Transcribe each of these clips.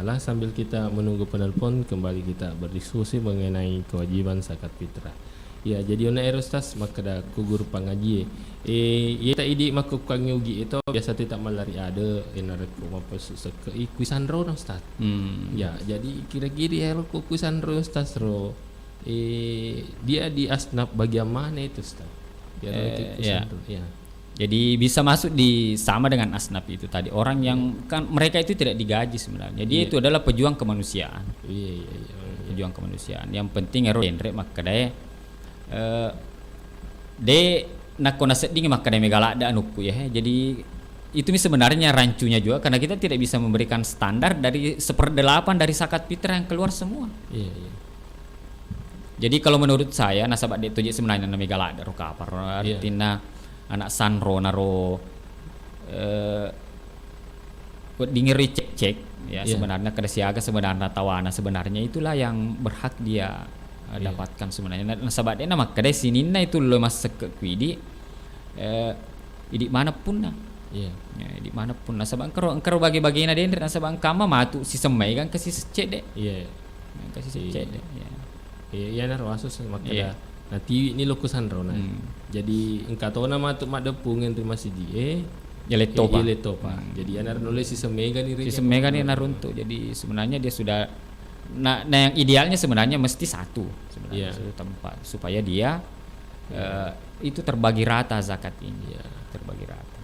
Taala. Sambil kita menunggu penelpon, kembali kita berdiskusi mengenai kewajiban zakat fitrah. Ya, jadi ona Ustaz maka dah kugur pangaji. Ya tak idi maka kangyugi itu biasa tidak malari ada enar ko mapas ke kuisan ro Ustaz. Ya, jadi kira-kira ya ko kuisan ro Ustaz ro. Dia di asnaf bagian mana itu Ustaz? Ya. Jadi bisa masuk di sama dengan asnaf itu tadi, orang yang kan mereka itu tidak digaji sebenarnya. Dia itu adalah pejuang kemanusiaan. Iya. Pejuang kemanusiaan. Yang penting ero genre maka daya de nakona seding maka daya megala ada anuku ya. Jadi itu sebenarnya rancunya juga karena kita tidak bisa memberikan standar dari 1/8 dari zakat fitrah yang keluar semua. Iya. Jadi kalau menurut saya nasabat de tujik sebenarnya na megala ada rokapar artinya anak sanro naro dingin cek ya sebenarnya kada siaga sebenarnya tawana sebenarnya itulah yang berhak dia dapatkan sebenarnya. Nasabat dia nama kada sinina itu lo mas kuidi di manapun nah. Ya, di manapun nasabang engkau bagi-bagiin ada yang nasabang kama matu si semai kan kasih secek deh. Iya. Kasih secek deh. Iya naro asus makanya. Nanti ini lokusan rona. Jadi engkau tahu nama tu mak depung yang terima si dia. Ya leto pak. Jadi anar nulis si semega ni. Si semega ni naruntuk. Jadi sebenarnya dia sudah. Nah yang idealnya sebenarnya mesti satu sebenarnya satu tempat supaya dia itu terbagi rata zakat ini. Terbagi rata.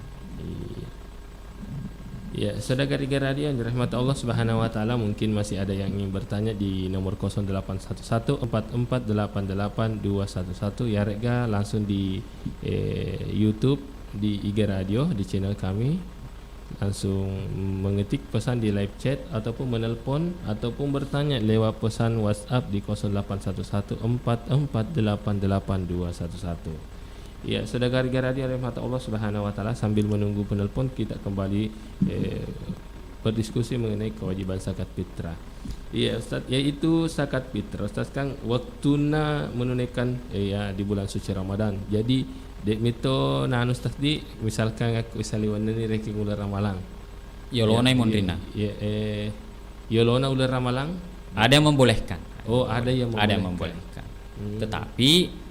Ya, saudara radio yang dirahmati Allah Subhanahu wa taala, mungkin masih ada yang ingin bertanya di nomor 081144882211 ya rega langsung di YouTube di IG Radio di channel kami, langsung mengetik pesan di live chat ataupun menelpon ataupun bertanya lewat pesan WhatsApp di 081144882211. Ya, saudara radio rahmat Allah Subhanahu wa taala, sambil menunggu penelpon kita kembali berdiskusi mengenai kewajiban zakat fitrah. Iya Ustaz, yaitu zakat fitrah Ustaz kan waktuna menunaikan di bulan suci Ramadan. Jadi dek mito nanu Ustaz di misalkan aku isaliwan ni ranking ular Ramalang. Yolona mondrina. Yolona ular Ramalang ada yang membolehkan. Oh, ada yang membolehkan. Tetapi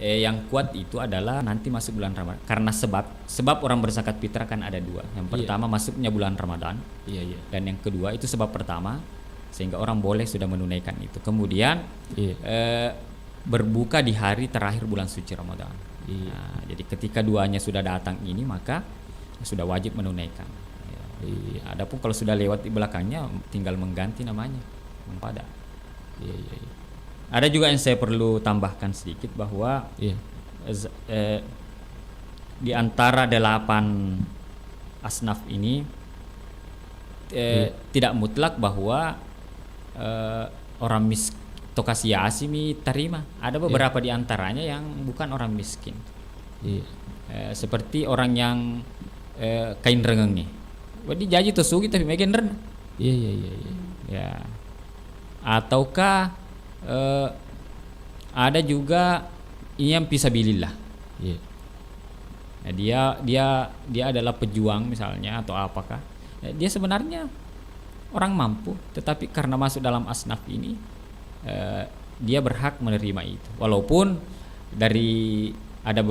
yang kuat itu adalah nanti masuk bulan Ramadan karena sebab orang berzakat fitrah kan ada dua. Yang pertama masuknya bulan Ramadan, dan yang kedua itu sebab pertama sehingga orang boleh sudah menunaikan itu. Kemudian berbuka di hari terakhir bulan suci Ramadan. Nah, jadi ketika duanya sudah datang ini maka sudah wajib menunaikan. Adapun kalau sudah lewat di belakangnya tinggal mengganti namanya mempada. Ada juga yang saya perlu tambahkan sedikit bahwa di antara 8 asnaf ini tidak mutlak bahwa orang miskin tokasi asimi terima. Ada beberapa di antaranya yang bukan orang miskin. Seperti orang yang kain rengeng nih. Wadi jaji tuh sugi tapi makin renang. Ya. Ataukah ada juga yang fisabilillah. Nah, dia adalah pejuang misalnya atau apakah? Dia sebenarnya orang mampu, tetapi karena masuk dalam asnaf ini dia berhak menerima itu. Walaupun dari ada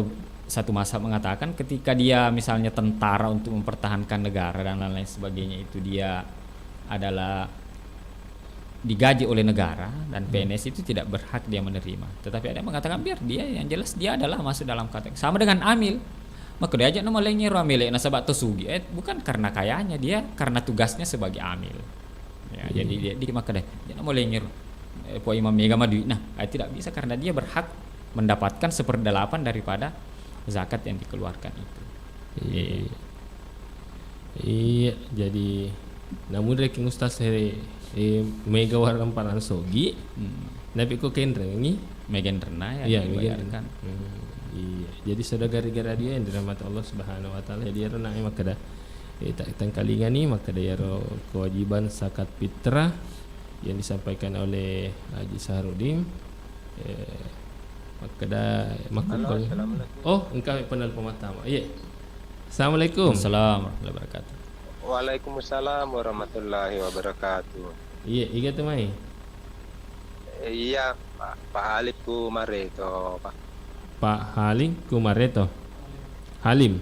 satu masa mengatakan ketika dia misalnya tentara untuk mempertahankan negara dan lain-lain sebagainya itu dia adalah digaji oleh negara dan PNS itu tidak berhak dia menerima. Tetapi ada yang mengatakan biar dia, yang jelas dia adalah masuk dalam kategori sama dengan amil. Maka dia ajak nama lainnya amil nasabat tosugi. Bukan karena kayanya, dia karena tugasnya sebagai amil. Ya, jadi dia maka dia nama lainnya po imam mega madu. Nah, tidak bisa karena dia berhak mendapatkan 1/8 daripada zakat yang dikeluarkan itu. Iya, jadi namun ranking Ustaz mega waran paran sogi nabi ko kendreng ni megen rena ya dibayarkan. Iya, jadi saudara gara-gara dia yang dirahmati Allah Subhanahu wa taala dia rena maka dah tak kalingan ni maka dia kewajiban zakat fitrah yang disampaikan oleh Haji Saharudin maka dah engkau penelpon pertama. Iya. Assalamualaikum. Assalamualaikum warahmatullahi wabarakatuh. Waalaikumsalam warahmatullahi wabarakatuh. Iya, iga tu mai. Iya, Pak Halid ku mare to, Pak. Pak Halim Kumareto. Halim.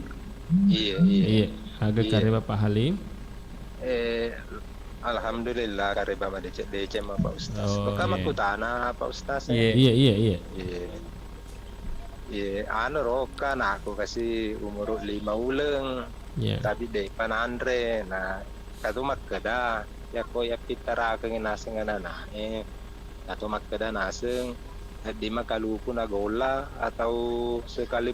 Iya, iya. Iya, aga Iya. kareba Pak Halim. Alhamdulillah kareba ma DC ma Pak Ustaz. Oh, Kok iya. aku tanah Pak Ustaz. Iya. Iya, iya, iya. Iya. Iya, anu rokan aku kasih umur 5 uleng. Iya. Tapi dek panandre nah katu makada ya ko ya pitara keng naseng anana katu makada naseng di makalupu na gola atau sekali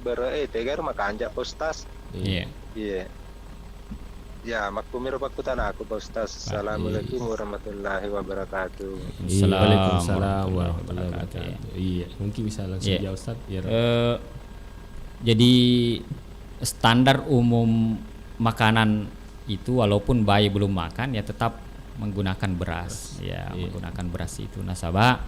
tegar makanja postas Iya. iya ya makumiro pakutan aku postas. Assalamualaikum warahmatullahi wabarakatuh. Iya, Waalaikumsalam Warahmatullahi warahmatullahi wabarakatuh. wabarakatuh. Iya, mungkin bisa langsung Iya. jawab Ustaz. Ya. Jadi standar umum makanan itu walaupun bayi belum makan ya tetap menggunakan beras. Ya, Iya. menggunakan beras itu nasabah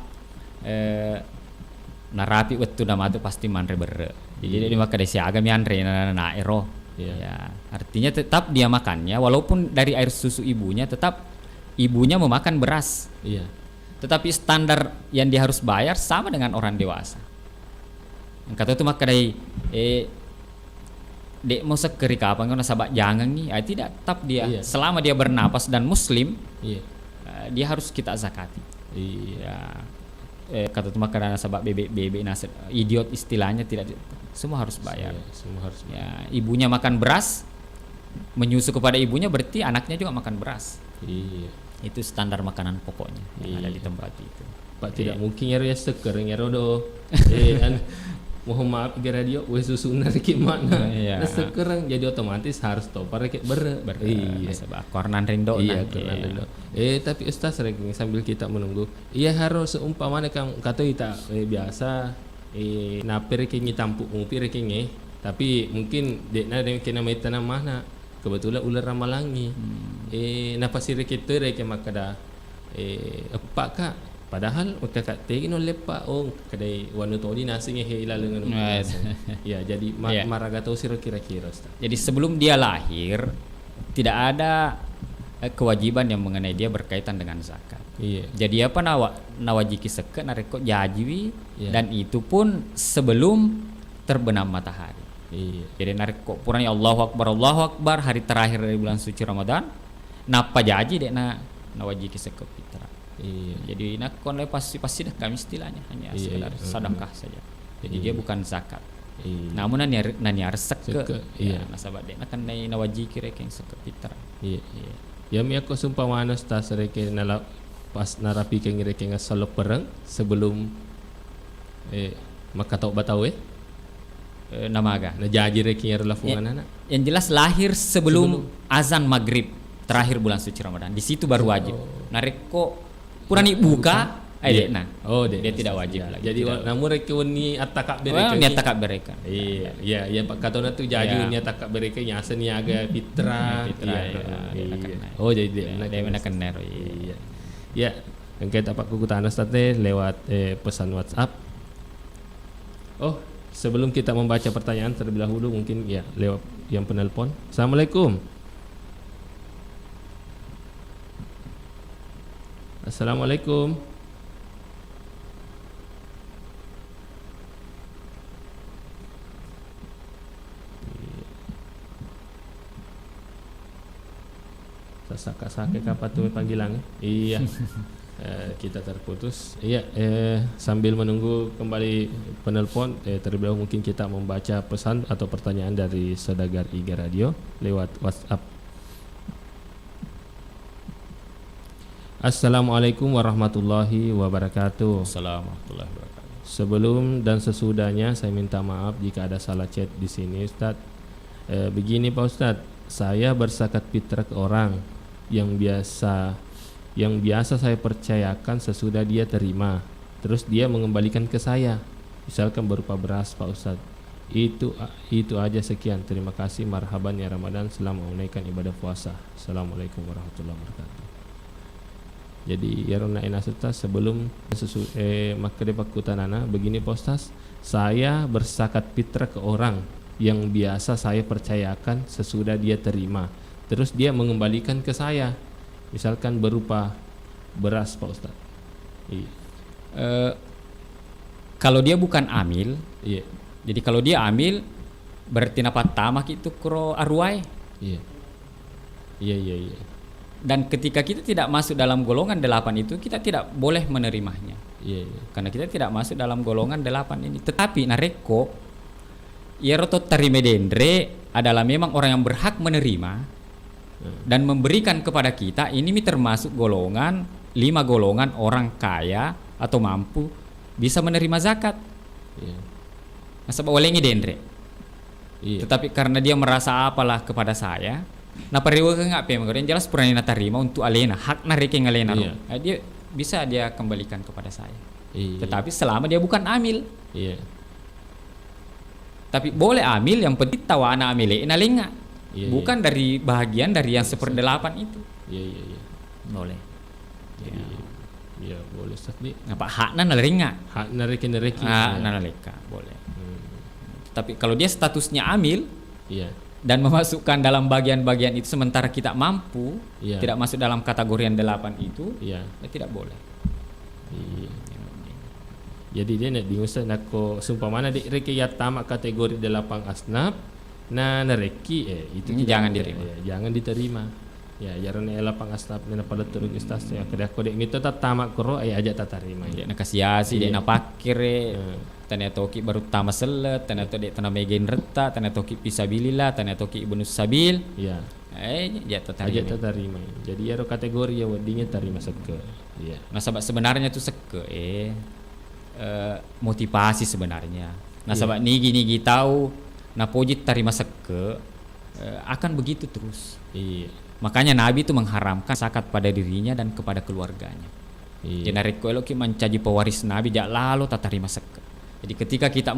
narapi waktu nama itu pasti manre bere. Jadi dia makan desi agam manre na ero. Iya. Ya, artinya tetap dia makannya walaupun dari air susu ibunya tetap ibunya memakan beras. Iya. Tetapi standar yang dia harus bayar sama dengan orang dewasa. Kata itu maka dari dek mau sekeri kapan kau nasabak jangan nih, tidak tetap dia Iya. selama dia bernapas dan muslim Iya. dia harus kita zakati. Iya. Ya, kata itu maka nasabak bebek nasib idiot istilahnya tidak semua harus bayar. Semua harus bayar. Ya, ibunya makan beras menyusu kepada ibunya berarti anaknya juga makan beras. Iya. Itu standar makanan pokoknya yang ada di Iya. tempat itu. Pak tidak Iya. mungkin ya seker ya rodo. Mohon maaf ke radio wes susu nariki mana. Iya. Nah sekarang jadi otomatis harus topar kayak Iya. Sebab kornan rindo Iya, nah, kena iya. dulu. Tapi Ustaz ranking sambil kita menunggu. Iya harus seumpamanya kang kata kita biasa napir kingi tampuk ngupir kingi. Tapi mungkin dekna kena mai tanam mana. Kebetulan ular ramalangi. Napa sih kita reke makada apa kak? Padahal kakak tegi no lepa kadai wanu todi nasi ngehe ilalengan. Ya jadi Iya. maraga tahu sih kira-kira Ustaz. Jadi sebelum dia lahir tidak ada kewajiban yang mengenai dia berkaitan dengan zakat. Iya. Jadi apa nawajiki seke nareko jajiwi Iya. dan itu pun sebelum terbenam matahari. Iya. Jadi nareko puranya Allahu Akbar hari terakhir dari bulan suci Ramadan. Napa jaji dek nawajiki seke fitra. Iya. Jadi nak kon pasti dah kami istilahnya hanya Iya, sekedar iya. sedekah saja. Jadi dia bukan zakat. Iya. Namun nani seke. Seke, iya. Nasabah dek nak nai nawaji kira yang seke fitra. Iya. Ya mi ako sumpamana tas reke nala pas narapi keng reke ngasalok perang sebelum makatau batau Namaga. najaji reke nga relafungan anak. Yang jelas lahir sebelum azan maghrib terakhir bulan suci Ramadan. Di situ baru wajib. Nareko purani buka, dek nah. Dek. Dia tidak wajib Ya, lagi. jadi Tidak. namun reke ni atakak Well, bereke. niat takak mereka. Iya, ya Pak Katona tu jadi Iya. ni atakak bereke nyasa ni aga fitra. Fitra, Iya. iya. Iya. Dia kena. Oh jadi dia Dia menakan ner. Iya. Ya, yang kita Pak Kukutanas tadi lewat pesan WhatsApp. Oh, sebelum kita membaca pertanyaan terlebih dahulu mungkin ya lewat yang penelpon. Assalamualaikum. Assalamualaikum. Saka-saka kapan tuh panggilan? Iya. Kita terputus. Iya, sambil menunggu kembali penelpon, terlebih dahulu mungkin kita membaca pesan atau pertanyaan dari Saudagar Iga Radio lewat WhatsApp. Assalamualaikum warahmatullahi wabarakatuh. Assalamualaikum warahmatullahi wabarakatuh. Sebelum dan sesudahnya saya minta maaf jika ada salah chat di sini, Ustadz. Begini Pak Ustadz, saya berzakat fitrah ke orang yang biasa saya percayakan sesudah dia terima, terus dia mengembalikan ke saya, misalkan berupa beras Pak Ustadz. Itu aja, sekian. Terima kasih. Marhaban ya Ramadan, selamat menunaikan ibadah puasa. Assalamualaikum warahmatullahi wabarakatuh. Jadi ya Rona Enasuta sebelum maka depakutanana begini Postas, saya berzakat fitrah ke orang yang biasa saya percayakan sesudah dia terima, terus dia mengembalikan ke saya, misalkan berupa beras Pak Ustaz. Iya. Kalau dia bukan amil, Iya. jadi kalau dia amil berarti napa tamak itu kro arwai. Iya. Iya. Dan ketika kita tidak masuk dalam golongan 8 itu, kita tidak boleh menerimanya. Iya. Karena kita tidak masuk dalam golongan 8 ini. Tetapi nareko Yeroto tarimedendre adalah memang orang yang berhak menerima dan memberikan kepada kita. Ini termasuk golongan 5 golongan orang kaya atau mampu bisa menerima zakat. Iya. Nah, sebab walengi dendre. Iya. Tetapi karena dia merasa apalah kepada saya, nah periwa enggak pe yang jelas pernah terima untuk alena hak nareke ngalena. Iya. Nah, dia bisa dia kembalikan kepada saya. Iya. Tetapi selama dia bukan amil. Iya. Tapi boleh amil yang penting tawana amile inalenga. Iya, Bukan dari bahagian dari yang 1/8 itu. Iya. Boleh. Jadi, ya boleh Ustaz di. Apa hakna nalenga? Hak nareki. Naleka boleh. Tapi kalau dia statusnya amil Iya. dan memasukkan dalam bagian-bagian itu sementara kita mampu, Iya. tidak masuk dalam kategori yang 8 itu, Iya. tidak boleh. Iya. Jadi dia nak bingung Ustaz nak ko sumpah mana di reki ya tamak kategori 8 asnaf na nareki itu Ini tidak jangan boleh. diterima. Ya, jangan diterima. Ya jarang 8 asnaf na pada turun istas ya kada ko dek mito tamak koro aja tak terima. Dia nak kasiasi, dia Iya. nak pakir, Hmm. tanya toki baru tama selet, tanya toki tanah megain reta, tanya toki pisabilillah, tanya toki ibnu sabil, Ya. dia Aja terima. tak terima. Jadi ya kategori ya wadinya terima seke. Iya. Nah sebab sebenarnya itu seke motivasi sebenarnya. Nah Iya. sebab nigi tahu, nah pojit terima seke akan begitu terus. Iya. Makanya Nabi itu mengharamkan zakat pada dirinya dan kepada keluarganya. Iya. Jadi reko elok mencaji pewaris Nabi jak lalu tak terima seke. Jadi ketika kita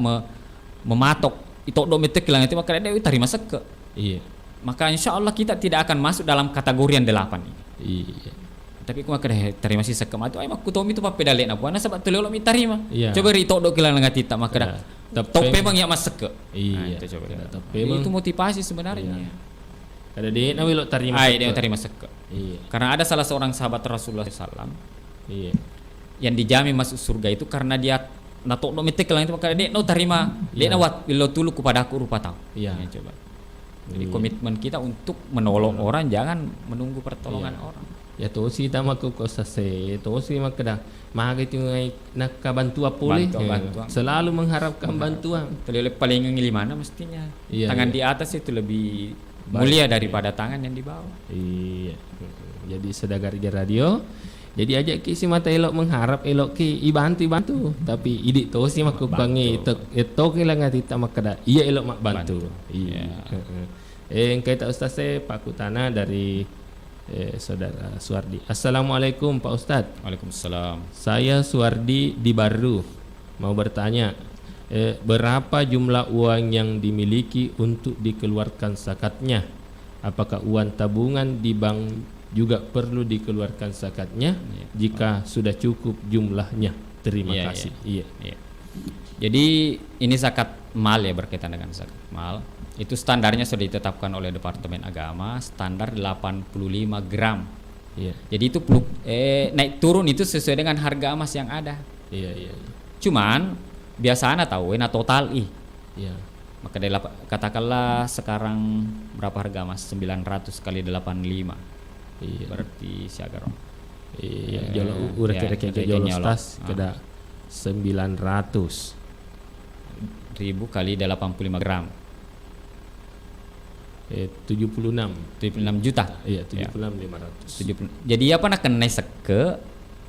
mematok itu dometek kilang itu maka dia terima seke. Iya. Maka insya Allah kita tidak akan masuk dalam kategori yang 8 ini. Iya. Tapi aku makan terima sih sekem itu ay aku tomi tu papeda lek na puana sebab tu lelo mi tarima. Iya. Coba ri tok dok kilang ngatita maka dah. Ya. Top memang ya mas seke. Iya. Itu coba. Tapi Jadi memang itu motivasi sebenarnya. Iya. Kada dia nak wilok terima. Ay seke. dia terima seke. Iya. Karena ada salah seorang sahabat Rasulullah SAW Iya. yang dijamin masuk surga itu karena dia na tok dok mitek kilang itu maka dia no terima. Dia Iya. na wat bilo tulu kepada aku rupa tahu. Iya. Ya, coba. Jadi Iya. komitmen kita untuk menolong orang jangan menunggu pertolongan Iya. orang. Ya tu si tama ko sase tu si makada maha itu ngai nak bantua pulih. Bantuan. Selalu mengharapkan bantuan. Terlebih paling ngili mana mestinya. Iya, Tangan iya. di atas itu lebih Baik. mulia daripada tangan yang di bawah. Iya. Jadi sedagar je radio. Jadi ajak ki si mata elok mengharap elok ki bantu tapi idik tu si mak bangi itu ki lah ngati tak makada. Iya elok mak bantu. Iya. Engkai tak ustaz Pak Kutana dari saudara Suardi. Assalamualaikum Pak Ustaz. Waalaikumsalam. Saya Suardi di Baru. Mau bertanya, berapa jumlah uang yang dimiliki untuk dikeluarkan zakatnya? Apakah uang tabungan di bank juga perlu dikeluarkan zakatnya? Jika sudah cukup jumlahnya. Terima Iya, kasih. Iya. Iya. Jadi ini zakat mal ya, berkaitan dengan zakat mal. Itu standarnya sudah ditetapkan oleh Departemen Agama, standar 85 gram. Iya. Jadi itu naik turun itu sesuai dengan harga emas yang ada. Iya. Cuman biasanya tahu total Iya. maka katakanlah sekarang berapa harga emas 900 kali 85 Iya. berarti siaga Iya. Jolo urek ya, ke reke jolo nyolok. tas keda 900. 1000 kali 85 gram 76. 76 juta. Iya, 76.500 Jadi apa nak kena seke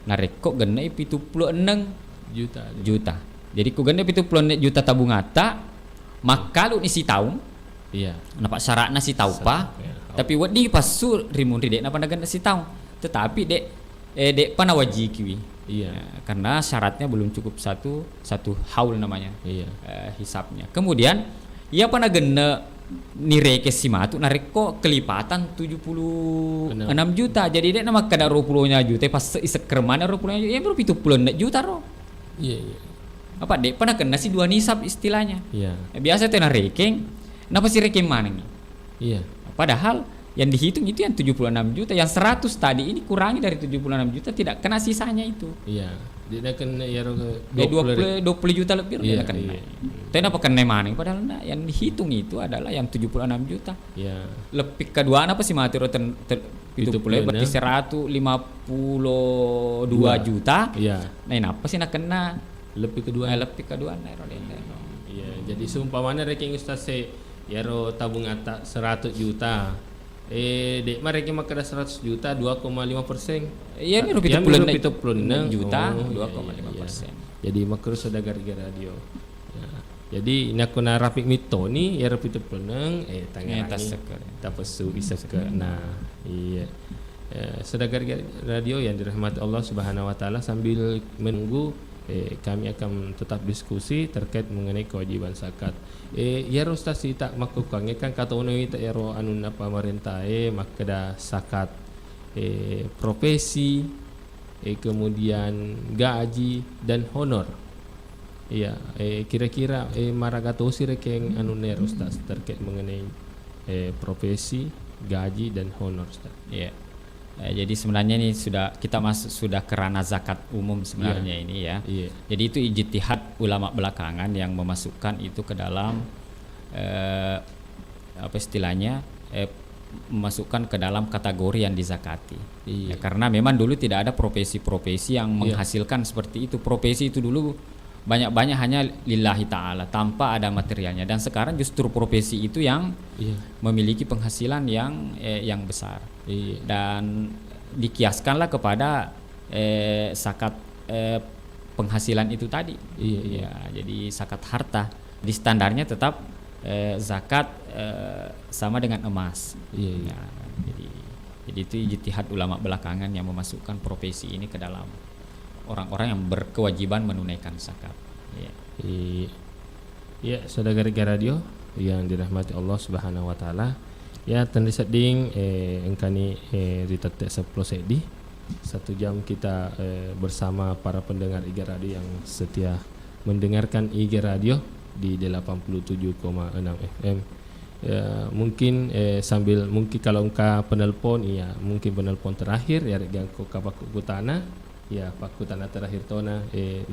nareko gena 76 juta. Jadi ku gena 76 juta tabungata maka lu isi tahun Iya. nampak syaratnya si tahu pa. Ya. Tapi wad di pasu rimun dek napa nagan si tahun. Tetapi dek pana wajib kiwi. Iya. Karena syaratnya belum cukup satu haul namanya. Iya. Hisapnya. Kemudian ia pana gena nire ke simatu nareko kelipatan 76 juta. Jadi dia nama kada 20 juta pas isekremana 20 juta ya baru 70 juta ro. Iya. Apa dek pernah kena si dua nisab istilahnya. Iya. Biasa tena reking, napa si reking mana nih? Iya. Padahal yang dihitung itu yang 76 juta, yang 100 tadi ini kurangi dari 76 juta tidak kena sisanya itu. Iya. Dia kena ya 20 juta lebih dia kena. Tapi apa kena mana? Padahal yang dihitung itu adalah yang 76 juta. Iya. Lebih kedua apa sih materi itu berarti 152 juta. Iya. Nah, apa sih nak kena? Lebih kedua Iya, jadi seumpamanya reking ustaz ya tabung atas 100 juta. Dek mah reking makada 100 juta 2,5%. Iya, ini rupiah 76 juta 2,5%. Jadi makro sedagar radio. Ya. Jadi nak kena rapik mito ni ya rapik peleng tangan tapesu bisa ke. Nah, iya. Sedagar radio yang dirahmati Allah Subhanahu wa taala, sambil menunggu kami akan tetap diskusi terkait mengenai kewajiban zakat. Ya Ustaz tak makukangnya kan kata unawi tak ero anuna pemerintah makada zakat profesi kemudian gaji dan honor. Iya, kira-kira maragato si rekeng anuner Ustaz terkait mengenai profesi, gaji dan honor Ustaz. Iya. Jadi sebenarnya ini kita sudah ke ranah zakat umum sebenarnya ini ya. Iya. Jadi itu ijtihad ulama belakangan yang memasukkan itu ke dalam apa istilahnya memasukkan ke dalam kategori yang dizakati. Iya. Ya, karena memang dulu tidak ada profesi-profesi yang menghasilkan seperti itu. Profesi itu dulu banyak-banyak hanya lillahi ta'ala tanpa ada materialnya, dan sekarang justru profesi itu yang memiliki penghasilan yang besar. Dan dikiaskanlah kepada zakat penghasilan itu tadi. Ya, jadi zakat harta di standarnya tetap zakat sama dengan emas. Ya, jadi itu ijtihad ulama belakangan yang memasukkan profesi ini ke dalam orang-orang yang berkewajiban menunaikan zakat. Ya, saudara radio yang dirahmati Allah Subhanahu wa taala. Ya, tadi seding engkani ditetek 10 sedi 1 jam kita bersama para pendengar IG Radio yang setia mendengarkan IG Radio di 87,6 FM. Ya, mungkin sambil mungkin kalau engkau penelpon mungkin penelpon terakhir ya gangko kapaku kutana ya Pak Kutana terakhir tona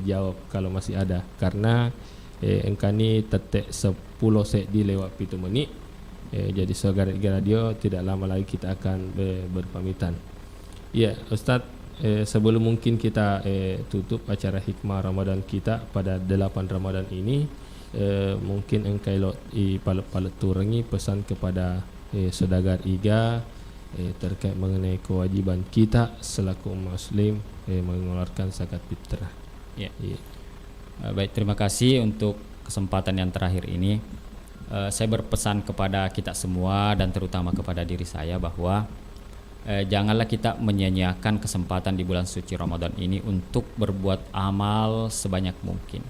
jawab kalau masih ada, karena engkani tetek 10 di lewat 7 menit. Jadi saudara radio tidak lama lagi kita akan berpamitan. Ya Ustadz, sebelum mungkin kita tutup acara hikmah Ramadan kita pada 8 Ramadan ini, mungkin engkau palet turangi pesan kepada saudagar iga terkait mengenai kewajiban kita selaku muslim mengeluarkan zakat fitrah. Baik, terima kasih untuk kesempatan yang terakhir ini. Saya berpesan kepada kita semua dan terutama kepada diri saya bahwa janganlah kita menyia-nyiakan kesempatan di bulan suci Ramadan ini untuk berbuat amal sebanyak mungkin.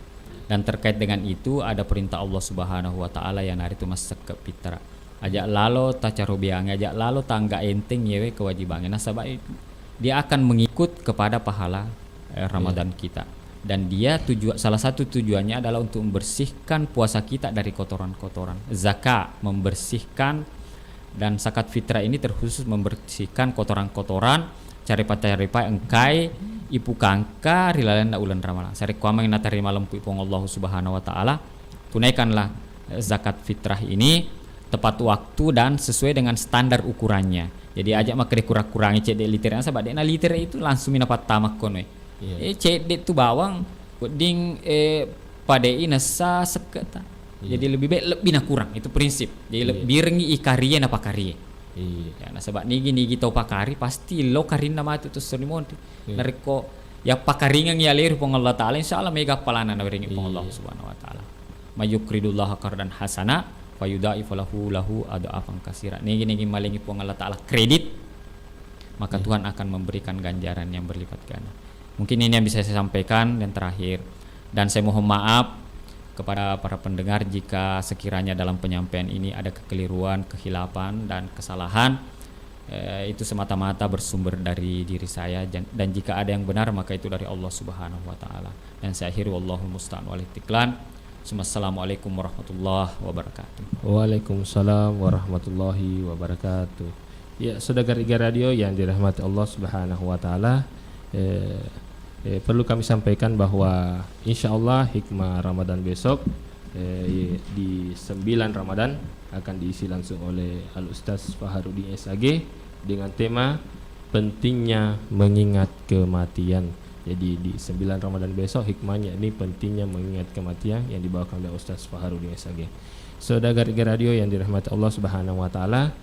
Dan terkait dengan itu ada perintah Allah Subhanahu wa taala yang hari itu mas zakat fitrah. Ajak lalo tacarubiang, ajak lalo tangga enteng yewe kewajibannya. Nah, sebab dia akan mengikut kepada pahala Ramadan kita. Dan dia salah satu tujuannya adalah untuk membersihkan puasa kita dari kotoran-kotoran. Zakat membersihkan, dan zakat fitrah ini terkhusus membersihkan kotoran-kotoran cari-cari engkai ipu kangka rilalan da ulan ramalan. Sari kuamang na tarima lempu ipong Allah Subhanahu wa taala. Tunaikanlah zakat fitrah ini tepat waktu dan sesuai dengan standar ukurannya. Jadi ajak mak kurang-kurangi cedek liternya sebab dek na liter itu langsung minapat tamak kono. Cedek tu bawang ding padei nasa seketa. Jadi lebih baik lebih na kurang, itu prinsip. Jadi lebih rengi ikariye na pakariye. Ya, nah sebab nigi tau pakari pasti lo karin nama itu selimon. Nariko ya pakaringan ya lir pong Allah taala insyaallah mega palana na ringi pong Allah Subhanahu wa taala. Mayukridullah qardan hasana fayudaifu lahu adafan kasira. Nigi malingi pong Allah taala kredit, maka Tuhan akan memberikan ganjaran yang berlipat ganda. Mungkin ini yang bisa saya sampaikan dan terakhir. Dan saya mohon maaf kepada para pendengar jika sekiranya dalam penyampaian ini ada kekeliruan, kehilapan dan kesalahan. Itu semata-mata bersumber dari diri saya, dan jika ada yang benar maka itu dari Allah Subhanahu wa taala. Dan saya akhiri wallahul musta'an wal istiqlan. Assalamualaikum warahmatullahi wabarakatuh. Waalaikumsalam warahmatullahi wabarakatuh. Ya, Saudagar Iga Radio yang dirahmati Allah Subhanahu wa taala, perlu kami sampaikan bahwa insya Allah hikmah Ramadan besok di 9 Ramadan akan diisi langsung oleh Al-Ustaz Faharudin SAG dengan tema pentingnya mengingat kematian. Jadi di 9 Ramadan besok hikmahnya ini pentingnya mengingat kematian yang dibawakan oleh Ustaz Faharudin SAG. Saudagar Iga Radio yang dirahmati Allah Subhanahu wa taala,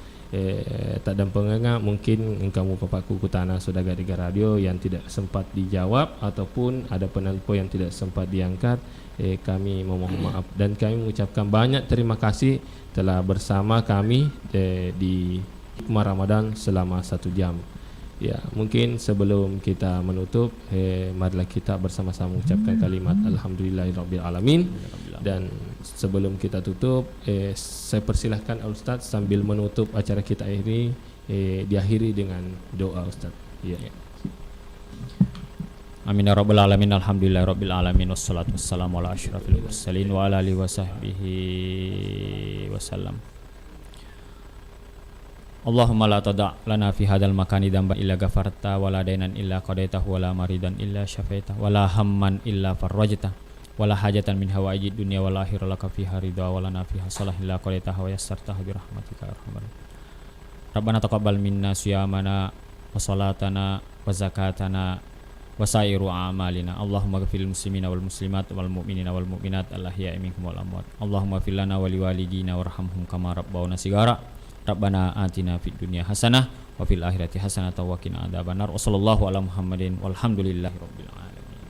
tak dan pengengah mungkin kamu papaku kutana Saudagar Iga Radio yang tidak sempat dijawab ataupun ada penelpon yang tidak sempat diangkat, kami memohon maaf dan kami mengucapkan banyak terima kasih telah bersama kami di hikmah Ramadan selama 1 jam. Ya, mungkin sebelum kita menutup, marilah kita bersama-sama mengucapkan kalimat alhamdulillahirabbil alamin. Dan sebelum kita tutup, saya persilahkan Ustaz sambil menutup acara kita ini diakhiri dengan doa Ustaz. Ya. Amin ya rabbal alamin, alhamdulillahirabbil alamin, wassalatu wassalamu ala asyrafil mursalin wa ala alihi wasahbihi wasallam. Allahumma la tada' lana fi hadzal makani dzamban illa ghafarta wa la dainan illa qadaitahu wa la maridan illa syafaita wa la hamman illa farajta wa la hajatan min hawaijid dunya wal akhirah laka fiha ridha wa lana fiha salah illa qadaitaha wa yassartaha bi rahmatika arhamar. Rabbana taqabbal minna siyamana wa salatana wa zakatana wa sairu a'malina. Allahumma ghfir lil muslimina wal muslimat wal mu'minina wal mu'minat al ahya'i minhum wal amwat. Allahumma fir lana wa liwalidina warhamhum kama rabbawna sigara. Rabbana atina fid dunya hasanah wa fil akhirati hasanah wa qina adzabannar. Wa sallallahu ala Muhammadin walhamdulillahi rabbil alamin.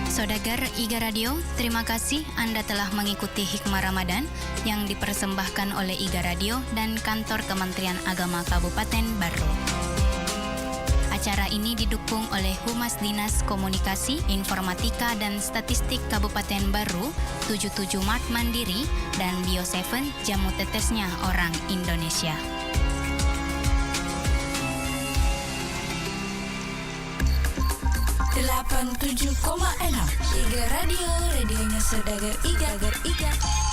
Saudagar Iga Radio, terima kasih Anda telah mengikuti Hikmah Ramadan yang dipersembahkan oleh Iga Radio dan Kantor Kementerian Agama Kabupaten Barru. Acara ini didukung oleh Humas Dinas Komunikasi, Informatika dan Statistik Kabupaten Barru, 77 Mart Mandiri, dan Bio7, jamu tetesnya orang Indonesia. Delapan 7,6 Iga Radio, radionya Saudagar Iga.